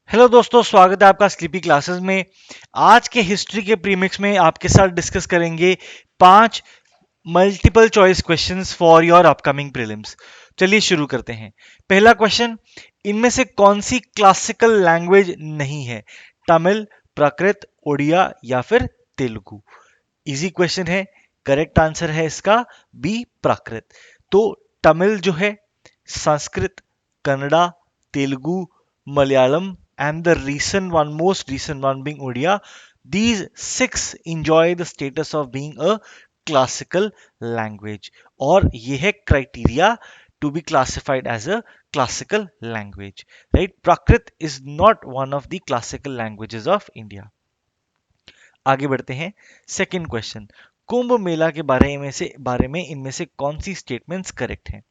Hello दोस्तों, स्वागत है आपका स्लीपी क्लासेस में। आज के हिस्ट्री के प्रीमिक्स में आपके साथ डिस्कस करेंगे 5 multiple choice questions for your upcoming prelims. चलिए शुरू करते हैं। पहला क्वेश्चन, इनमें से कौन सी क्लासिकल लैंग्वेज नहीं है? तमिल, प्राकृत, ओडिया या फिर तेलुगु? इजी क्वेश्चन है। करेक्ट आंसर है इसका बी, प्राकृत। तो तमिल जो है, Sanskrit, Kannada, Telugu, Malayalam and the recent one, most recent one being Odia, these six enjoy the status of being a classical language और ये है criteria to be classified as a classical language, right? Prakrit is not one of the classical languages of India. आगे बढ़ते हैं। Second question, Kumbh Mela के बारे में इनमें से कौन सी स्टेटमेंट्स करेक्ट हैं?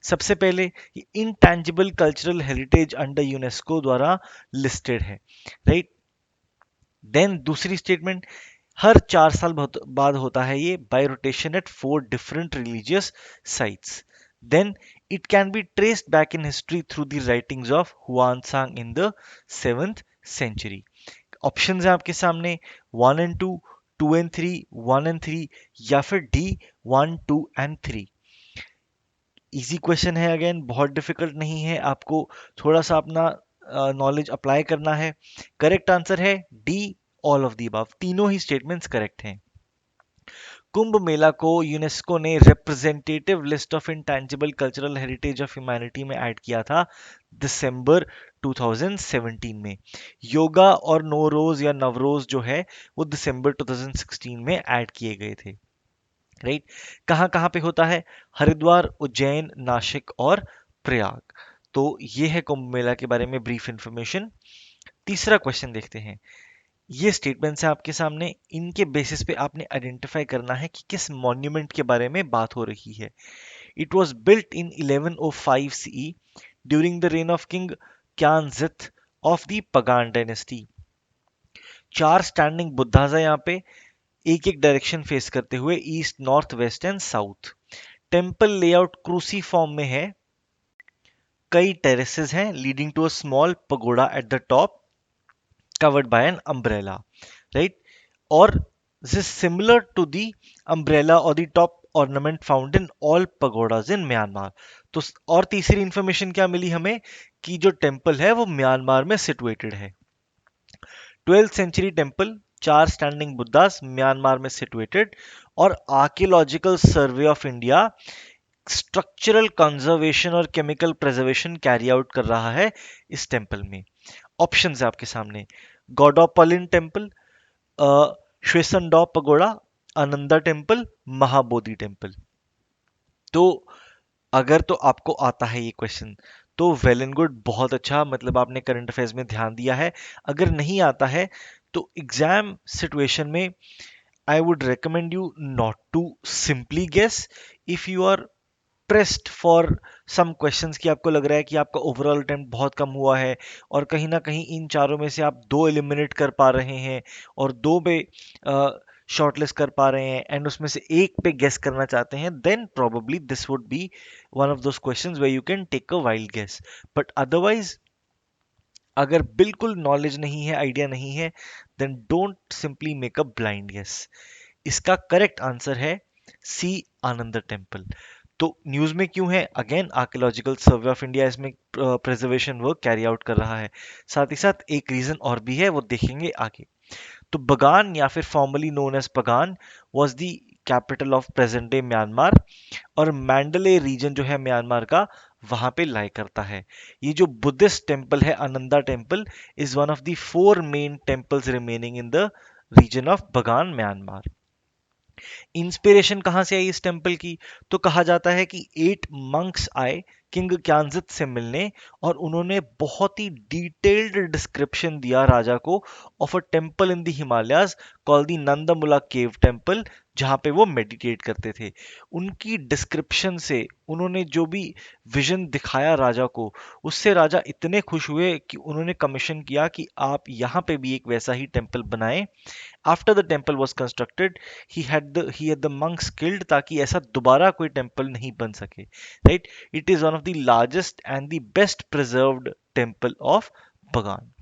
सबसे पहले, intangible cultural heritage under UNESCO द्वारा लिस्टेड है, राइट? देन दूसरी स्टेटमेंट, हर 4 साल बाद होता है ये by rotation at 4 different religious sites. Then it can be traced back in history through the writings of Hiuen Tsang in the 7th century। Options हैं आपके सामने, 1 and 2, 2 and 3, 1 and 3 या फिर डी, 1, 2 and 3। इजी क्वेश्चन है, again बहुत difficult नहीं है, आपको थोड़ा सा अपना नॉलेज अप्लाई करना है। करेक्ट आंसर है D, all of the above. तीनों ही स्टेटमेंट्स करेक्ट हैं। कुंभ मेला को यूनेस्को ने representative list of intangible cultural heritage of humanity में ऐड किया था दिसंबर 2017 में। योगा और नौरोज या नवरोज जो है वो दिसंबर 2016 में ऐड किए गए थे, राइट? कहाँ कहाँ पे होता है? हरिद्वार, उज्जैन, नासिक और प्रयाग। तो ये है कुंभ मेला के बारे में ब्रीफ इंफॉर्मेशन। तीसरा क्वेश्चन देखते हैं। ये स्टेटमेंट्स है आपके सामने, इनके बेसिस पे आपने आइडेंटिफाई करना है कि किस मॉन्यूमेंट के बारे में बात हो रही है। It was built in 1105 CE during the reign of king Kyanzittha of the Pagan dynasty. 4 standing Buddhas है यहाँ पे, एक एक डायरेक्शन फेस करते हुए, east, north, west and south. Temple layout cruciform में है। कई टेरेसेस हैं leading to a small pagoda at the top covered by an umbrella, right? Or this is similar to the umbrella or the top ornament found in all pagodas in Myanmar. तो और तीसरी information क्या मिली हमें कि जो temple है वो Myanmar में सिचुएटेड है। 12th century temple, 4 standing Buddhas, Myanmar में सिचुएटेड। और archaeological survey of India structural conservation और केमिकल प्रिजर्वेशन कैरी आउट कर रहा है इस टेम्पल में। ऑप्शंस है आपके सामने, Gawdawpalin temple, Shwesandaw pagoda, Ananda temple, Mahabodhi temple. तो अगर तो आपको आता है ये क्वेश्चन तो वेल एंड गुड, बहुत अच्छा, मतलब आपने करंट अफेयर्स में ध्यान दिया है। अगर नहीं आता है तो एग्जाम सिचुएशन में I would recommend you not to simply guess. If you are pressed for some questions कि आपको लग रहा है कि आपका ओवरऑल अटेम्प्ट बहुत कम हुआ है और कहीं ना कहीं इन चारों में से आप 2 एलिमिनेट कर पा रहे हैं और 2 पे शॉर्टलिस्ट कर पा रहे हैं एंड उसमें से एक पे गेस करना चाहते हैं, then probably this would be one of those questions where you can take a wild guess. But otherwise, अगर बिल्कुल नॉलेज नहीं है, आइडिया नहीं है, then don't simply make a blind guess. इसका करेक्ट आंसर है सी, आनंद टेम्पल। तो news में क्यों है? Again archaeological survey of India इसमें प्रिजर्वेशन वर्क कैरी आउट कर रहा है। साथ ही साथ एक रीजन और भी है, वो देखेंगे आगे। तो बगान या फिर formerly known as Pagan was the capital of present day Myanmar. और मैंडले रीजन जो है म्यांमार का, वहां पे लाई करता है। ये जो बुद्धिस्ट टेम्पल है, Ananda temple, is one of the 4 main temples remaining in the region of Bagan, Myanmar. Inspiration कहाँ से आई इस टेम्पल की? तो कहा जाता है कि 8 मंक्स आए किंग क्यानजित से मिलने और उन्होंने बहुत ही डिटेल्ड डिस्क्रिप्शन दिया राजा को of a temple in the Himalayas called the Nandamula cave temple, जहां पे वो मेडिटेट करते थे। उनकी डिस्क्रिप्शन से उन्होंने जो भी विजन दिखाया राजा को, उससे राजा इतने खुश हुए कि उन्होंने कमीशन किया कि आप यहाँ पे भी एक वैसा ही टेम्पल बनाएं। After the temple was constructed, he had the monks killed ताकि ऐसा दोबारा कोई टेम्पल नहीं बन सके, right? It is one of the largest and the best preserved temple of Bagan.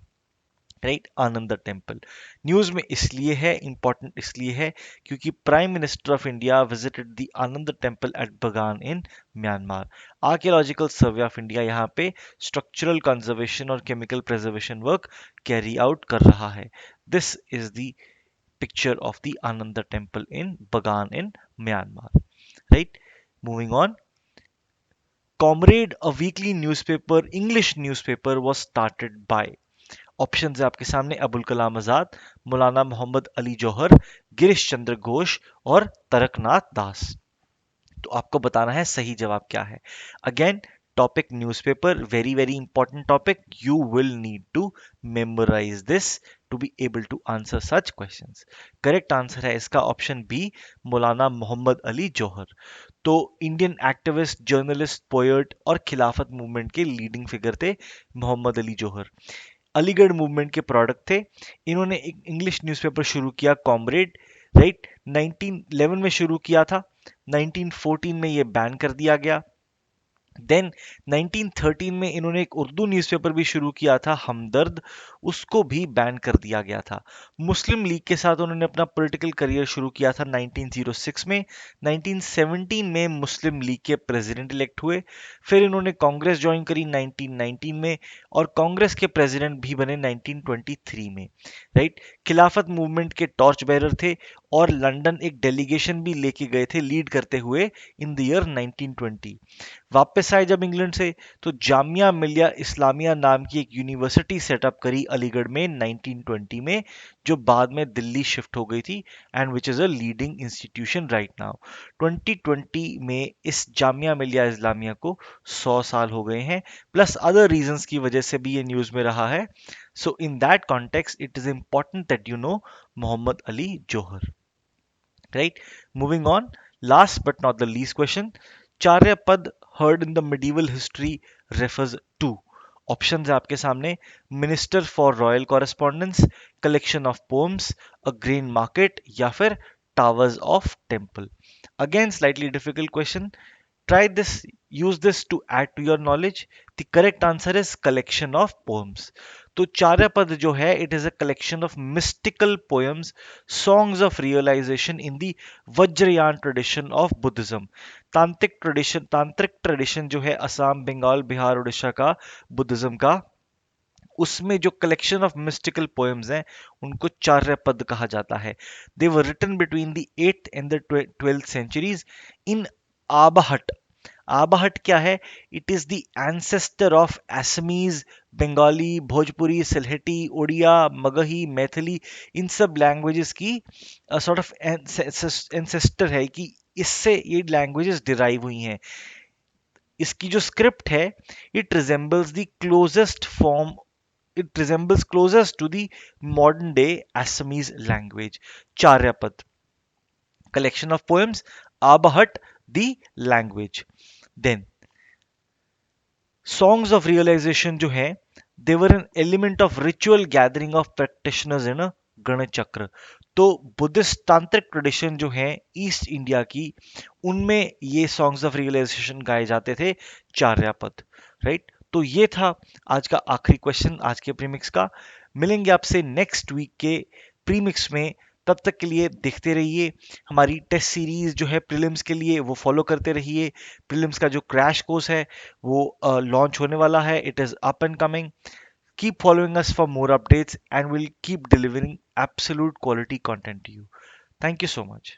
Right, Ananda temple news में इसलिए है, इंपॉर्टेंट इसलिए है क्योंकि prime minister of India visited the Ananda temple at Bagan in Myanmar. Archaeological survey of India यहाँ पे structural conservation और chemical preservation work carry out कर रहा है। This is the picture of the Ananda temple in Bagan in Myanmar. Right, moving on. Comrade, a weekly newspaper, English newspaper was started by। Option है आपके सामने, अबुल कलाम आजाद, मौलाना मोहम्मद अली जौहर, गिरीश चंद्र घोष और तरकनाथ दास। तो आपको बताना है सही जवाब क्या है। Again, topic newspaper, very very important topic, you will need to memorise this to be able to answer such questions. Correct answer है इसका ऑप्शन बी, मौलाना मोहम्मद अली जौहर। तो इंडियन एक्टिविस्ट, जर्नलिस्ट, पोएट और खिलाफत मूवमेंट के लीडिंग फिगर थे मोहम्मद अली जौहर। Aligarh movement के product थे। इन्होंने एक इंग्लिश न्यूज़पेपर शुरू किया, कॉमरेड, राइट, 1911 में शुरू किया था। 1914 में ये बैन कर दिया गया। देन 1913 में इन्होंने एक उर्दू न्यूज़पेपर भी शुरू किया था, हमदर्द, उसको भी बैन कर दिया गया था। मुस्लिम लीग के साथ उन्होंने अपना पॉलिटिकल करियर शुरू किया था 1906 में। 1917 में मुस्लिम लीग के प्रेसिडेंट इलेक्ट हुए। फिर इन्होंने कांग्रेस ज्वाइन करी 1919 में और कांग्रेस के प्रेसिडेंट भी बने 1923 में। राइट, खिलाफत मूवमेंट के टॉर्च बेरर थे और लंदन एक डेलीगेशन भी लेके गए थे लीड करते हुए इन द ईयर 1920। वापस आए जब इंग्लैंड से तो जामिया मिलिया इस्लामिया नाम की एक यूनिवर्सिटी सेटअप करी अलीगढ़ में 1920 में, जो बाद में दिल्ली शिफ्ट हो गई थी and which is a leading institution right now. 2020 में इस जामिया मिलिया इस्लामिया को 100 साल हो गए हैं, प्लस अदर रीजंस की वजह से भी ये न्यूज़ में रहा है। So in that context it is important that you know Mohammad Ali Jauhar. Right, moving on, last but not the least question, Charyapada heard in the medieval history refers to। Options है आपके सामने, minister for royal correspondence, collection of poems, a grain market या फिर towers of temple. Again slightly difficult question, try this, use this to add to your knowledge। the correct answer is collection of poems। तो चार्यपद जो है it is a collection of mystical poems, songs of realisation in the Vajrayana tradition of Buddhism. Tantric tradition जो है असम, बंगाल, बिहार, उड़ीसा का Buddhism का, उसमें जो collection of mystical poems हैं उनको चार्यपद कहा जाता है। They were written between the 8th and the 12th centuries in Abahatta. Abahatta क्या है? It is the ancestor of Assamese, Bengali, Bhojpuri, Sylheti, Oriya, Magahi, Maithili, इन सब लैंग्वेजेस की सॉर्ट ऑफ एंसेस्टर है कि इससे ये लैंग्वेजेस डिराइव हुई हैं। इसकी जो स्क्रिप्ट है it resembles the closest form, it resembles closest to the modern day Assamese language। Charyapad, collection of poems, Abahat, the language। Then songs of realization जो है, they were an element of ritual gathering of practitioners in a गण चक्र। तो Buddhist तांत्रिक tradition जो है east India की, उनमें ये सॉन्ग्स ऑफ रियलाइजेशन गाए जाते थे, चार्यापद। राइट, तो ये था आज का आखिरी क्वेश्चन आज के प्रीमिक्स का। मिलेंगे आपसे नेक्स्ट वीक के प्रीमिक्स में, तब तक के लिए देखते रहिए हमारी टेस्ट सीरीज जो है प्रीलिम्स के लिए, वो फॉलो करते रहिए। प्रीलिम्स का जो क्रैश कोर्स है वो लॉन्च होने वाला है, it is up and coming. Keep following us for more updates and we'll keep delivering absolute quality content to you. Thank you so much.